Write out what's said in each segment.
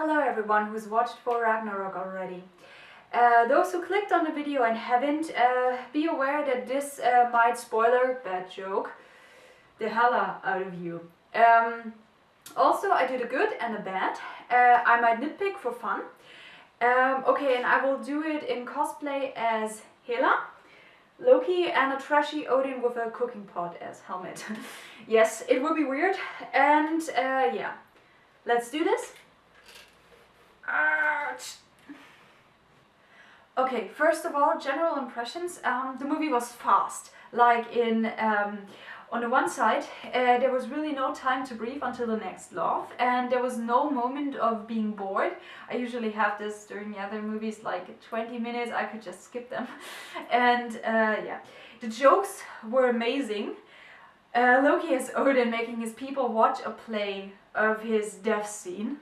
Hello everyone who's watched Thor Ragnarok already. Those who clicked on the video and haven't, be aware that this might spoiler, bad joke, the Hela out of you. Also, I did a good and a bad. I might nitpick for fun. Okay, and I will do it in cosplay as Hela, Loki, and a trashy Odin with a cooking pot as helmet. Yes, it will be weird, and yeah, let's do this. Okay, first of all, general impressions. The movie was fast. Like on the one side, there was really no time to breathe until the next laugh, and there was no moment of being bored. I usually have this during the other movies, like 20 minutes, I could just skip them. And yeah, the jokes were amazing. Loki as Odin making his people watch a play of his death scene.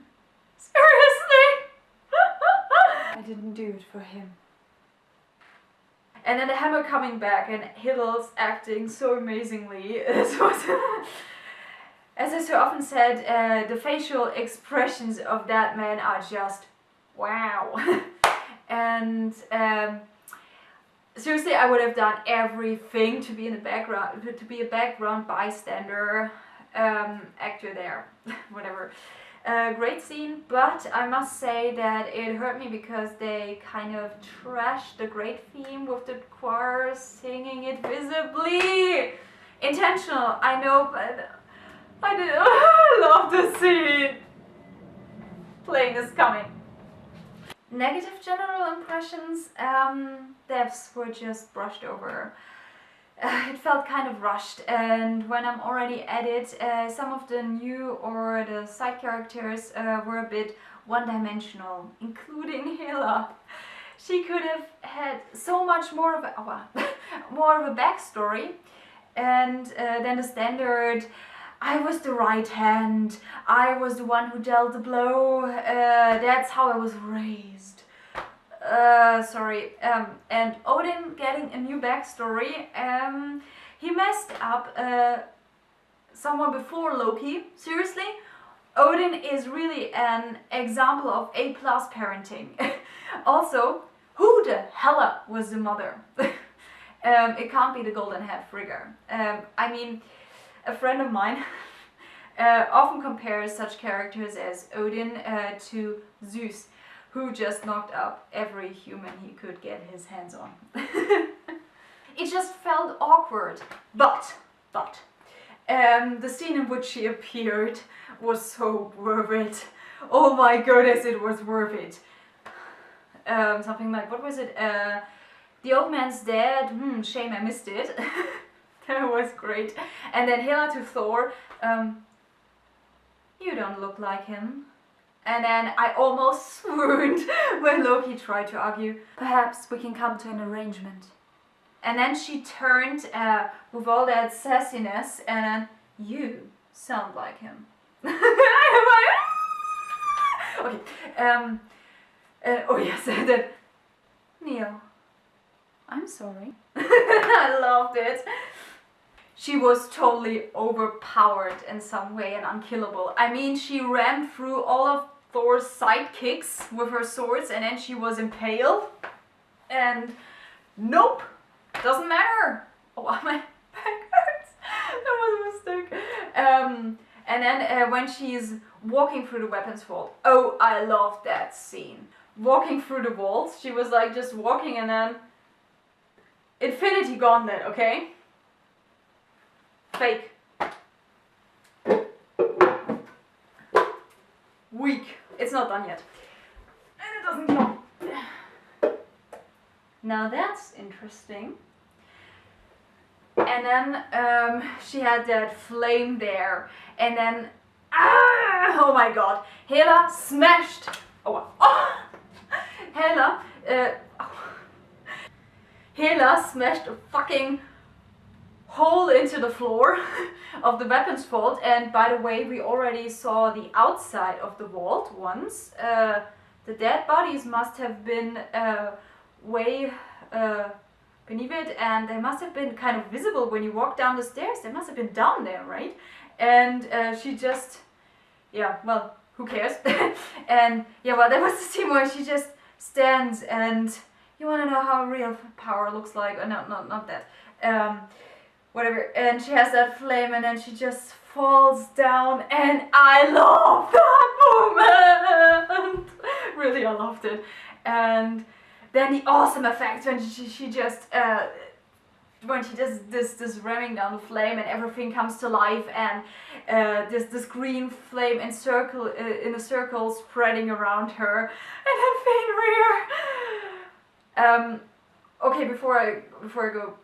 Seriously? I didn't do it for him. And then the hammer coming back and Hela's acting so amazingly. This was, as I so often said, the facial expressions of that man are just wow. And seriously, I would have done everything to be in the background, to be a background bystander, actor there, whatever. Great scene, but I must say that it hurt me because they kind of trashed the great theme with the choir singing it visibly. Intentional, I know, but I love the scene. Playing is coming. Negative general impressions, deaths were just brushed over. It felt kind of rushed, and when I'm already at it, some of the new or the side characters were a bit one-dimensional, including Hela. She could have had so much more of a backstory, and then the standard, I was the right hand, I was the one who dealt the blow, that's how I was raised. Sorry, and Odin getting a new backstory. He messed up someone before Loki. Seriously, Odin is really an example of A+ parenting. Also, who the hell was the mother? It can't be the golden head Frigga. I mean, a friend of mine often compares such characters as Odin to Zeus, who just knocked up every human he could get his hands on. It just felt awkward, but the scene in which she appeared was so worth it. Oh my goodness, it was worth it. Something like, what was it? The old man's dead. Shame I missed it. That was great. And then Hela to Thor. You don't look like him. And then I almost swooned when Loki tried to argue, perhaps we can come to an arrangement. And then she turned with all that sassiness and you sound like him. Okay, oh yes, then Neo, I'm sorry. I loved it. She was totally overpowered in some way and unkillable. I mean, she ran through all of Thor's sidekicks with her swords and then she was impaled. And nope, doesn't matter. Oh, my back hurts. That was a mistake. And then when she's walking through the weapons vault, oh, I loved that scene. Walking through the vault, she was like just walking and then Infinity Gauntlet, okay? Fake. Weak. It's not done yet. And it doesn't come. Now that's interesting. And then she had that flame there. And then, oh my god. Hela smashed. Oh, oh. Hela, Hela smashed a fucking hole into the floor of the weapons vault, and by the way, we already saw the outside of the vault once. The dead bodies must have been way beneath it, and they must have been kind of visible when you walk down the stairs. They must have been down there, right? And she just, yeah, well, who cares? And yeah, well, there was the scene where she just stands and you want to know how real power looks like. No, not that. Whatever. And she has that flame and then she just falls down and I love that moment. Really, I loved it. And then the awesome effects when she just when she does this ramming down the flame and everything comes to life and this green flame in a circle spreading around her and then Fenrir. Okay, before I go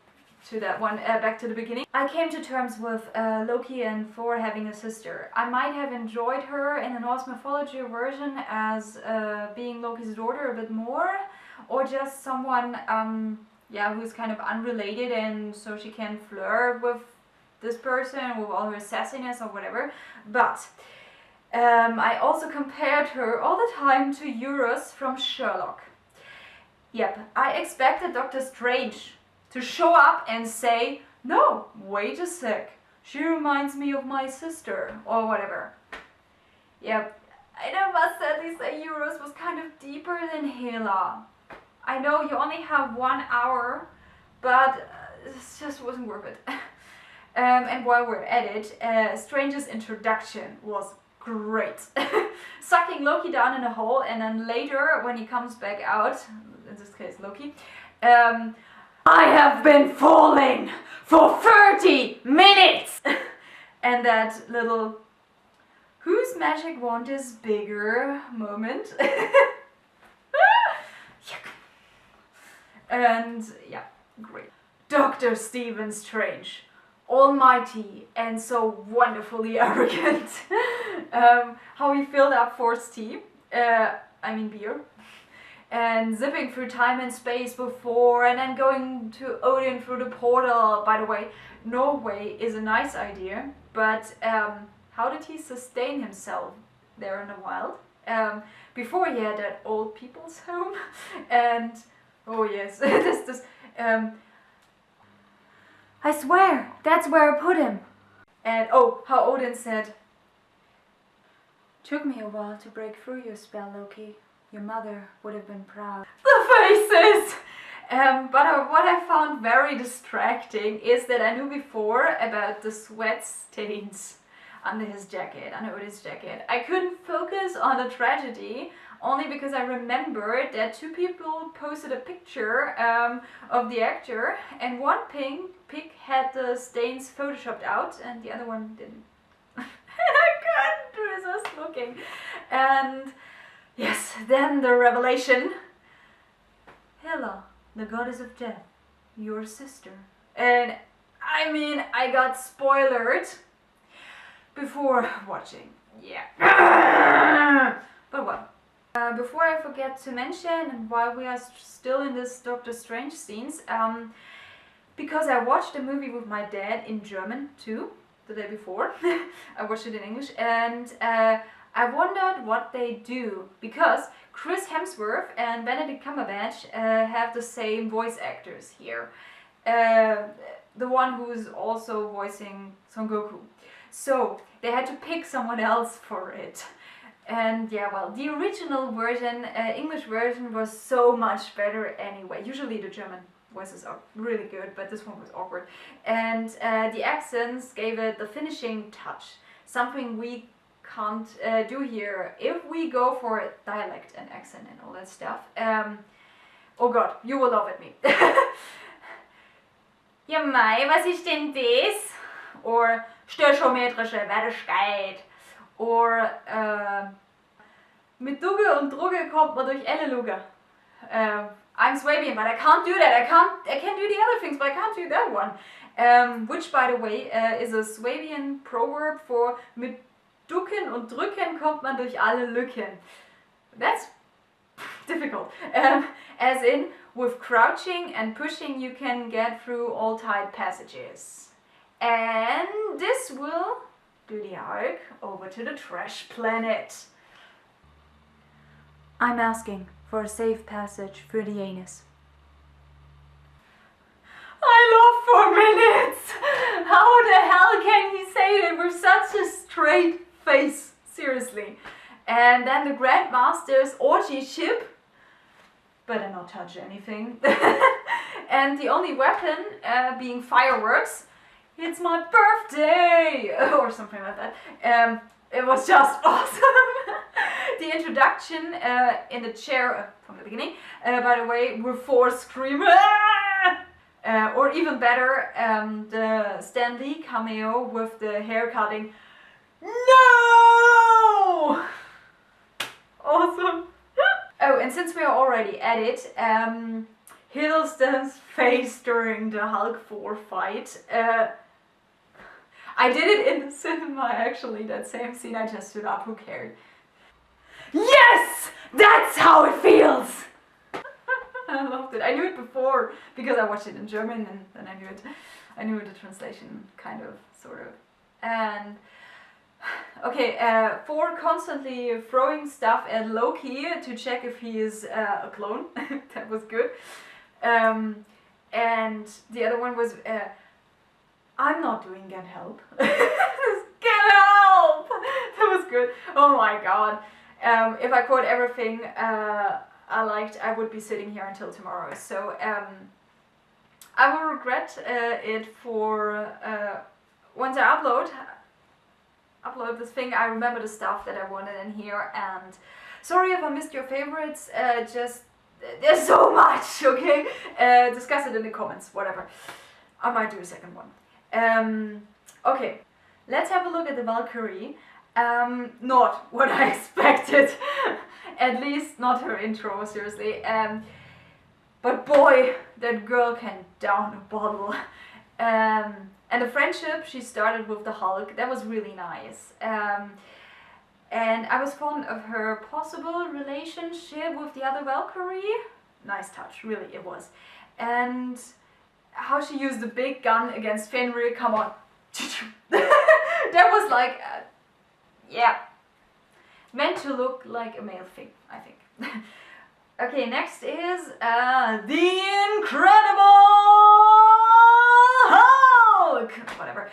to that one, back to the beginning. I came to terms with Loki and Thor having a sister. I might have enjoyed her in the Norse mythology version as being Loki's daughter a bit more, or just someone who's kind of unrelated and so she can flirt with this person with all her sassiness or whatever. But I also compared her all the time to Eurus from Sherlock. Yep, I expected Doctor Strange to show up and say, no, wait a sec, she reminds me of my sister, or whatever. Yep, I must at least say Eurus was kind of deeper than Hela. I know you only have 1 hour, but it just wasn't worth it. And while we're at it, Strange's introduction was great. Sucking Loki down in a hole, and then later, when he comes back out, in this case Loki, I have been falling for 30 minutes! And that little, whose magic wand is bigger moment. And yeah, great. Dr. Stephen Strange, almighty and so wonderfully arrogant. How he filled up Thor's tea, beer, and zipping through time and space before and then going to Odin through the portal. By the way, Norway is a nice idea, but how did he sustain himself there in the wild? Before he had that old people's home and oh yes, I swear, that's where I put him. And oh, how Odin said, took me a while to break through your spell, Loki. Your mother would have been proud. The faces! But what I found very distracting is that I knew before about the sweat stains under his jacket, under Odin's jacket. I couldn't focus on the tragedy only because I remembered that 2 people posted a picture of the actor, and one pic had the stains photoshopped out and the other one didn't. And I couldn't resist looking. And yes, then the revelation. Hela, the goddess of death, your sister. And I got spoiled before watching. Yeah. But well. Before I forget to mention, and while we are still in this Doctor Strange scenes, because I watched the movie with my dad in German too, the day before. I watched it in English, and I wondered what they do, because Chris Hemsworth and Benedict Cumberbatch have the same voice actors here. The one who's also voicing Son Goku. So they had to pick someone else for it. And yeah, well, the original version, English version, was so much better anyway. Usually the German voices are really good, but this one was awkward. And the accents gave it the finishing touch. Something we can't do here if we go for dialect and accent and all that stuff. Oh god, you will laugh at me. Ja mei, was ist denn das? Or stöchometrische Wertigkeit. Or mit Dugge und Drugge kommt man durch Elle Lugge. I'm Swabian, but I can't do that. I can do the other things, but I can't do that one. Which, by the way, is a Swabian proverb for mit Ducken und Drücken kommt man durch alle Lücken. That's difficult. As in, with crouching and pushing you can get through all tight passages. And this will do the arc over to the trash planet. I'm asking for a safe passage through the anus. I love 4 minutes! How the hell can he say it with such a straight face? Seriously. And then the Grandmaster's orgy ship. Better not touch anything. And the only weapon being fireworks. It's my birthday! Or something like that. It was just awesome. The introduction in the chair from the beginning, by the way, with Thor screaming. Or even better, the Stan Lee cameo with the hair cutting. No! Awesome. Oh, and since we are already at it, Hiddleston's face during the Hulk 4 fight. I did it in the cinema actually, that same scene. I just stood up, who cared? Yes! That's how it feels! I loved it. I knew it before because I watched it in German, and then I knew it. I knew the translation, kind of, sort of. And okay, Thor constantly throwing stuff at Loki to check if he is a clone. That was good. And the other one was, I'm not doing get help. Get help! That was good. Oh my god. If I quote everything I liked, I would be sitting here until tomorrow. So I will regret it for once I upload this thing. I remember the stuff that I wanted in here, and sorry if I missed your favorites. Just there's so much. Okay, discuss it in the comments. Whatever. I might do a second one. Okay, let's have a look at the Valkyrie. Not what I expected. At least not her intro, seriously. But boy, that girl can down a bottle. And the friendship she started with the Hulk, that was really nice. And I was fond of her possible relationship with the other Valkyrie. Nice touch, really, it was. And how she used the big gun against Fenrir, come on. That was like, yeah. Meant to look like a male thing, I think. Okay, next is the Incredible Hulk! Whatever.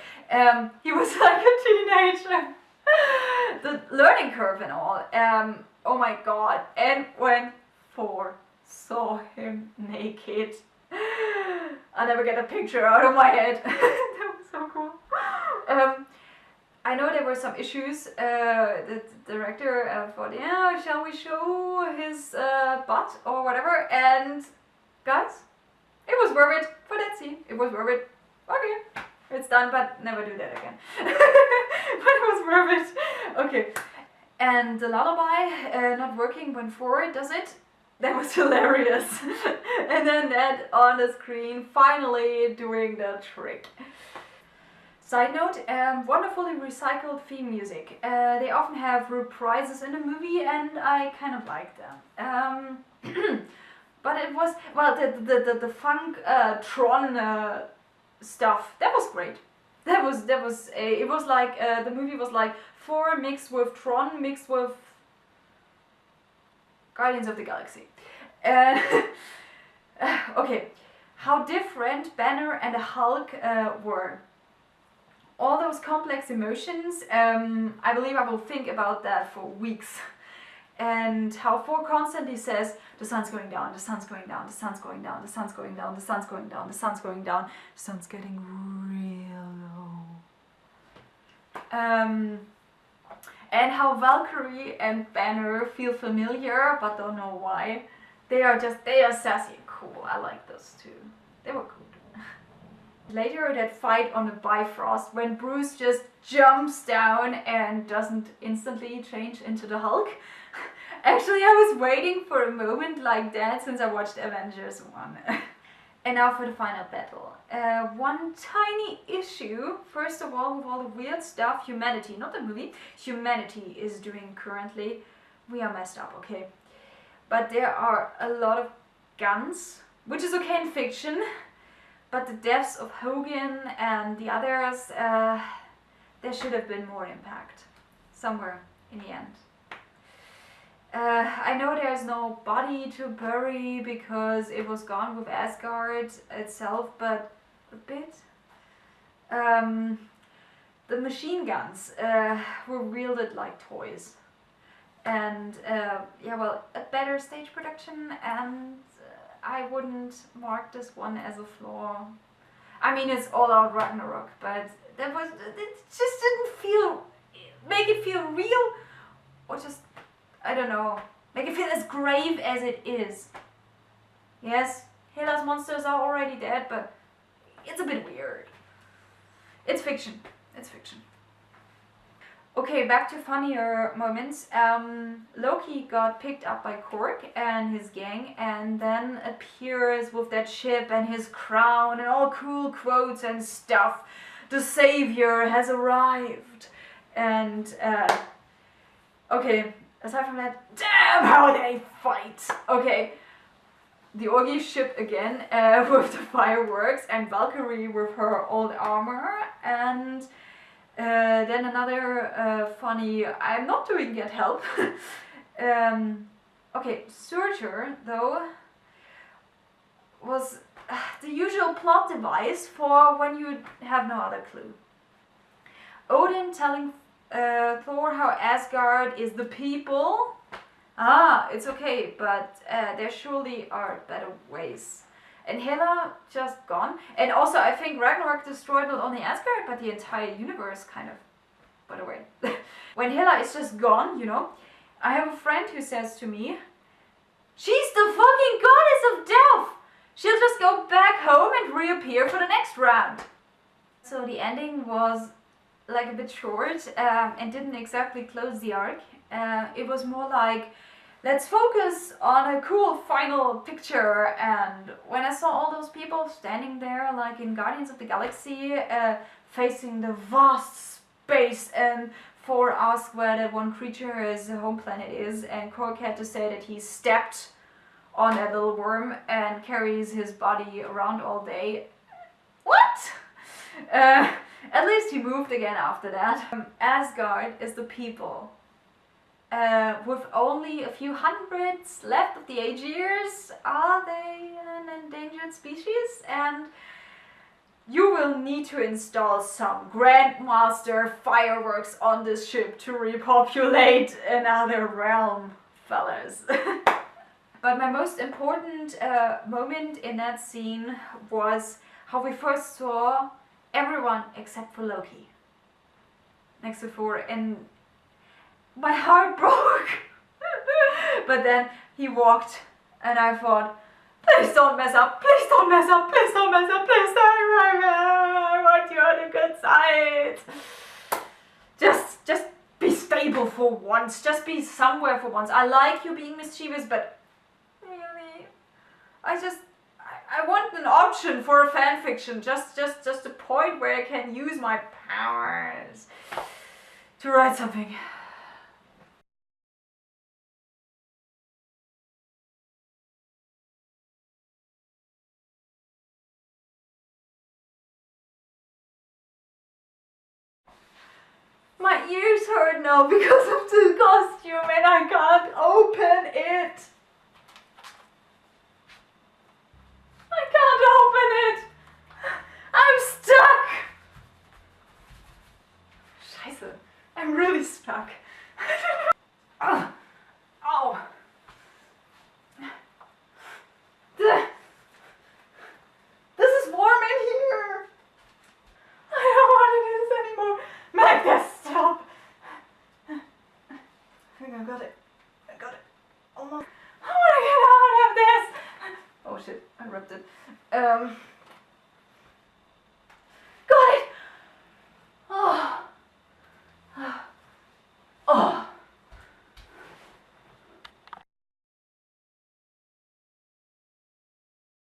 He was like a teenager. The learning curve and all. Oh my god. And when Thor saw him naked, I'll never get a picture out of my head. That was so cool. I know there were some issues. The director thought, yeah, shall we show his butt or whatever? And guys, it was worth it for that scene. It was worth it. Okay, it's done, but never do that again. But it was worth it. Okay, and the lullaby not working when Thor does it. That was hilarious. And then Ned on the screen finally doing the trick. Side note, wonderfully recycled theme music. They often have reprises in the movie, and I kind of like them. But it was, well, the funk Tron stuff, that was great. It was like, the movie was like Thor mixed with Tron mixed with Guardians of the Galaxy. Okay, how different Banner and the Hulk were. All those complex emotions, I believe I will think about that for weeks. And how Thor constantly says, the sun's going down, the sun's going down, the sun's going down, the sun's going down, the sun's going down, the sun's going down, the sun's getting real low. And how Valkyrie and Banner feel familiar, but don't know why. They are sassy and cool. I like those two. They were cool. Later, that fight on the Bifrost, when Bruce just jumps down and doesn't instantly change into the Hulk. Actually, I was waiting for a moment like that since I watched Avengers 1. And now for the final battle. One tiny issue, first of all, with all the weird stuff humanity, not the movie, humanity is doing currently. We are messed up, okay? But there are a lot of guns, which is okay in fiction. But the deaths of Hogan and the others, there should have been more impact. Somewhere in the end. I know there's no body to bury because it was gone with Asgard itself, but a bit. The machine guns were wielded like toys. and yeah, well, a better stage production, and I wouldn't mark this one as a flaw. I mean, it's all out Ragnarok, but it just didn't make it feel real, or just, I don't know, make it feel as grave as it is. Yes, Hela's monsters are already dead, but it's a bit weird. It's fiction. It's fiction. Okay, back to funnier moments. Loki got picked up by Korg and his gang, and then appears with that ship and his crown and all cool quotes and stuff. The savior has arrived. And, okay, aside from that, damn how they fight! Okay, the Orgy ship again with the fireworks, and Valkyrie with her old armor, and then another funny, I'm not doing Get Help. Okay, Surtur, though, was the usual plot device for when you have no other clue. Odin telling Thor how Asgard is the people. Ah, it's okay, but there surely are better ways. And Hela just gone. And also, I think Ragnarok destroyed not only Asgard, but the entire universe, kind of. By the way. When Hela is just gone, you know, I have a friend who says to me, she's the fucking goddess of death! She'll just go back home and reappear for the next round. So the ending was like a bit short and didn't exactly close the arc. It was more like, let's focus on a cool final picture. And when I saw all those people standing there like in Guardians of the Galaxy, facing the vast space, and Thor asked where that one creature's home planet is, and Korg had to say that he stepped on that little worm and carries his body around all day. What? At least he moved again after that. Asgard is the people. With only a few hundreds left of the age years, are they an endangered species? And you will need to install some Grandmaster fireworks on this ship to repopulate another realm, fellas. But my most important moment in that scene was how we first saw everyone except for Loki next to Thor, and my heart broke. But then he walked, and I thought, please don't mess up, please don't mess up, please don't mess up, please don't. I want you on the good side. Just be stable for once, just be somewhere for once. I like you being mischievous, but really, I want an option for a fanfiction, just a point where I can use my powers to write something. My ears hurt now because of the costume and I can't open it. I can't open it. I'm stuck. Scheiße. I'm really stuck. Ow. This is warm in here. I don't want to do this anymore. Magnus, stop. I think I got it. I got it. Almost. I want to get out of this. Oh shit, I ripped it.